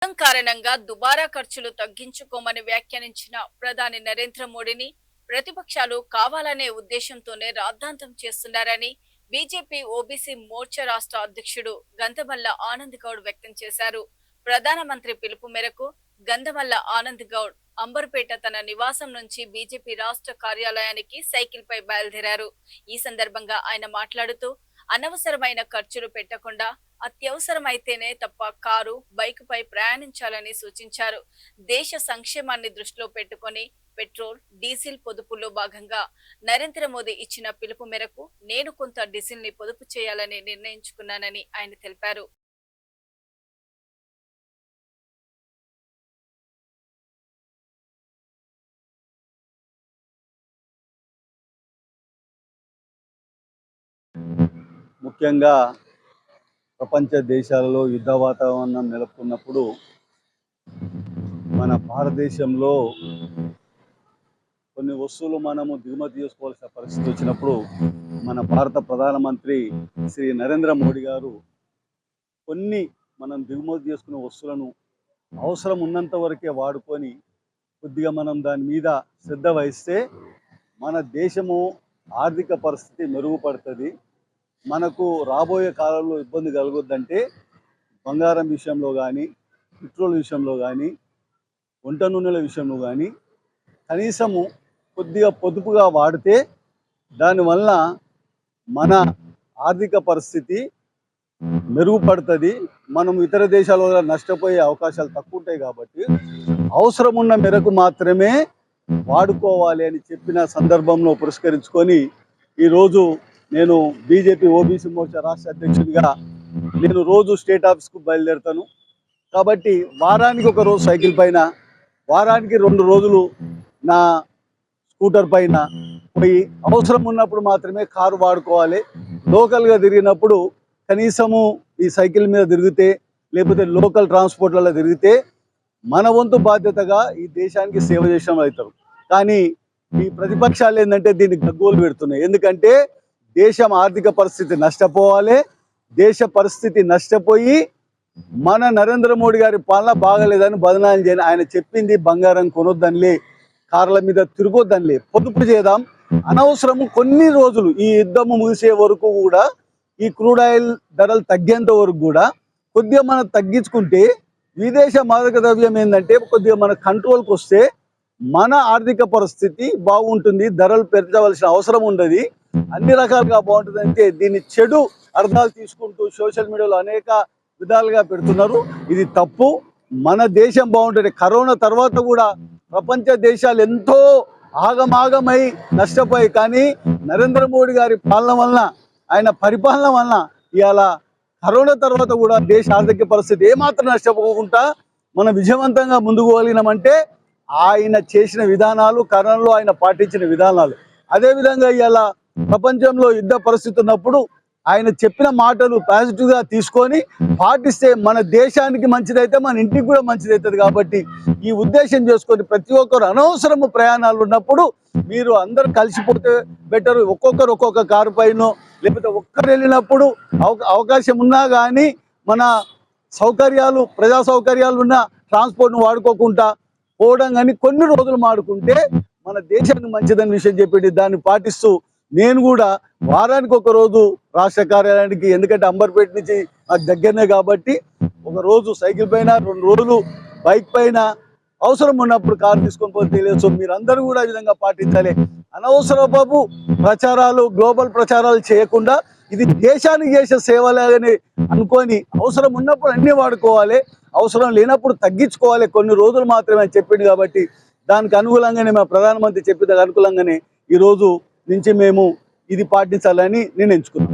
కారణంగా దుబారా ఖర్చులు తగ్గించుకోమని వ్యాఖ్యానించిన ప్రధాని నరేంద్ర మోడీని ప్రతిపక్షాలు కావాలనే ఉద్దేశంతోనే రాద్ధాంతం చేస్తున్నారని బీజేపీ ఓబీసీ మోర్చా రాష్ట్ర అధ్యక్షుడు గంధమల్ల ఆనంద్ గౌడ్ వ్యక్తం చేశారు. ప్రధానమంత్రి పిలుపు మేరకు గంధమల్ల ఆనంద్ గౌడ్ అంబర్పేట తన నివాసం నుంచి బీజేపీ రాష్ట్ర కార్యాలయానికి సైకిల్ పై బయలుదేరారు. ఈ సందర్భంగా ఆయన మాట్లాడుతూ అనవసరమైన ఖర్చులు పెట్టకుండా అత్యవసరమైతేనే తప్ప కారు, బైక్ పై ప్రయాణించాలని సూచించారు. దేశ సంక్షేమాన్ని దృష్టిలో పెట్టుకొని పెట్రోల్, డీజిల్ పొదుపులో భాగంగా నరేంద్ర మోదీ ఇచ్చిన పిలుపు మేరకు నేను కొంత డీజిల్ ని పొదుపు చేయాలని నిర్ణయించుకున్నానని ఆయన తెలిపారు. ముఖ్యంగా ప్రపంచ దేశాలలో యుద్ధ వాతావరణం నెలకొన్నప్పుడు మన భారతదేశంలో కొన్ని వస్తువులు మనము దిగుమతి చేసుకోవాల్సిన పరిస్థితి వచ్చినప్పుడు మన భారత ప్రధానమంత్రి శ్రీ నరేంద్ర మోడీ గారు కొన్ని మనం దిగుమతి చేసుకునే వస్తువులను అవసరం ఉన్నంత వరకే వాడుకొని కొద్దిగా మనం దాని మీద శ్రద్ధ వహిస్తే మన దేశము ఆర్థిక పరిస్థితి మెరుగుపడుతుంది. మనకు రాబోయే కాలంలో ఇబ్బంది కలగొద్దంటే బంగారం విషయంలో కానీ, పెట్రోల్ విషయంలో కానీ, వంట నూనెల విషయంలో కానీ కనీసము కొద్దిగా పొదుపుగా వాడితే దానివల్ల మన ఆర్థిక పరిస్థితి మెరుగుపడుతుంది. మనం ఇతర దేశాల వల్ల నష్టపోయే అవకాశాలు తక్కువ ఉంటాయి కాబట్టి అవసరం ఉన్న మేరకు మాత్రమే వాడుకోవాలి అని చెప్పిన సందర్భంలో పురస్కరించుకొని ఈరోజు నేను బీజేపీ ఓబీసీ మోర్చా రాష్ట్ర అధ్యక్షుడిగా నేను రోజు స్టేట్ ఆఫీస్కు బయలుదేరుతాను. కాబట్టి వారానికి ఒక రోజు సైకిల్ పైన, వారానికి 2 రోజులు నా స్కూటర్ పైన పోయి అవసరం ఉన్నప్పుడు మాత్రమే కారు వాడుకోవాలి. లోకల్గా తిరిగినప్పుడు కనీసము ఈ సైకిల్ మీద తిరిగితే లేకపోతే లోకల్ ట్రాన్స్పోర్ట్లలో తిరిగితే మన వంతు బాధ్యతగా ఈ దేశానికి సేవ చేసిన అవుతారు. కానీ ఈ ప్రతిపక్షాలు ఏంటంటే దీన్ని గగ్గోలు పెడుతున్నాయి. ఎందుకంటే దేశం ఆర్థిక పరిస్థితి నష్టపోవాలి. దేశ పరిస్థితి నష్టపోయి మన నరేంద్ర మోడీ గారి పాలన బాగలేదని బదనాలు చేయని ఆయన చెప్పింది బంగారం కొనొద్దనిలే, కార్ల మీద తిరగొద్దనిలే, పొదుపు చేద్దాం. అనవసరము కొన్ని రోజులు ఈ యుద్ధము ముగిసే వరకు కూడా ఈ క్రూడ్ ఆయిల్ ధరలు తగ్గేంత వరకు కూడా కొద్దిగా మనం తగ్గించుకుంటే విదేశ మాదక ద్రవ్యం ఏంటంటే కొద్దిగా మన కంట్రోల్కి వస్తే మన ఆర్థిక పరిస్థితి బాగుంటుంది. ధరలు పెంచవలసిన అవసరం ఉండదు. అన్ని రకాలుగా బాగుంటుంది. అంటే దీన్ని చెడు అర్థాలు తీసుకుంటూ సోషల్ మీడియాలో అనేక విధాలుగా పెడుతున్నారు. ఇది తప్పు. మన దేశం బాగుంటుంది. కరోనా తర్వాత కూడా ప్రపంచ దేశాలు ఎంతో ఆగమాగమై నష్టపోయి, కానీ నరేంద్ర మోడీ గారి పాలన వలన, ఆయన పరిపాలన వలన ఇవాళ కరోనా తర్వాత కూడా దేశ ఆర్థిక పరిస్థితి ఏమాత్రం నష్టపోకుండా మనం విజయవంతంగా ముందుకు వెళ్ళినామంటే ఆయన చేసిన విధానాలు, కరోనాలో ఆయన పాటించిన విధానాలు. అదేవిధంగా ఇవాళ ప్రపంచంలో యుద్ధ పరిస్థితి ఉన్నప్పుడు ఆయన చెప్పిన మాటలు పాజిటివ్గా తీసుకొని పాటిస్తే మన దేశానికి మంచిదైతే మన ఇంటికి కూడా మంచిదవుతుంది. కాబట్టి ఈ ఉద్దేశం చేసుకొని ప్రతి ఒక్కరు అనవసరము ప్రయాణాలు ఉన్నప్పుడు మీరు అందరు కలిసిపోతే బెటర్. ఒక్కొక్కరు ఒక్కొక్క కారు పైన లేకపోతే ఒక్కరు వెళ్ళినప్పుడు అవకాశం ఉన్నా కానీ మన సౌకర్యాలు, ప్రజా సౌకర్యాలు ఉన్న ట్రాన్స్పోర్ట్ను వాడుకోకుండా పోవడం కానీ కొన్ని రోజులు మాడుకుంటే మన దేశానికి మంచిదని విషయం చెప్పి దాన్ని పాటిస్తూ నేను కూడా వారానికి ఒక రోజు రాష్ట్ర కార్యాలయానికి, ఎందుకంటే అంబర్పేట నుంచి నాకు దగ్గరనే కాబట్టి ఒక రోజు సైకిల్ పైన, 2 రోజులు బైక్ పైన, అవసరం ఉన్నప్పుడు కారు తీసుకొని పోతే తెలియదు. సో మీరందరూ కూడా ఈ విధంగా పాటించాలి. అనవసరపు ప్రచారాలు, గ్లోబల్ ప్రచారాలు చేయకుండా ఇది దేశానికి చేసే సేవలాగానే అనుకొని అవసరం ఉన్నప్పుడు అన్నీ వాడుకోవాలి, అవసరం లేనప్పుడు తగ్గించుకోవాలి, కొన్ని రోజులు మాత్రమే చెప్పింది. కాబట్టి దానికి అనుకూలంగానే మా ప్రధానమంత్రి చెప్పిన అనుకూలంగానే ఈరోజు నుంచి మేము ఇది పాటించాలని నేను ఎంచుకున్నాను.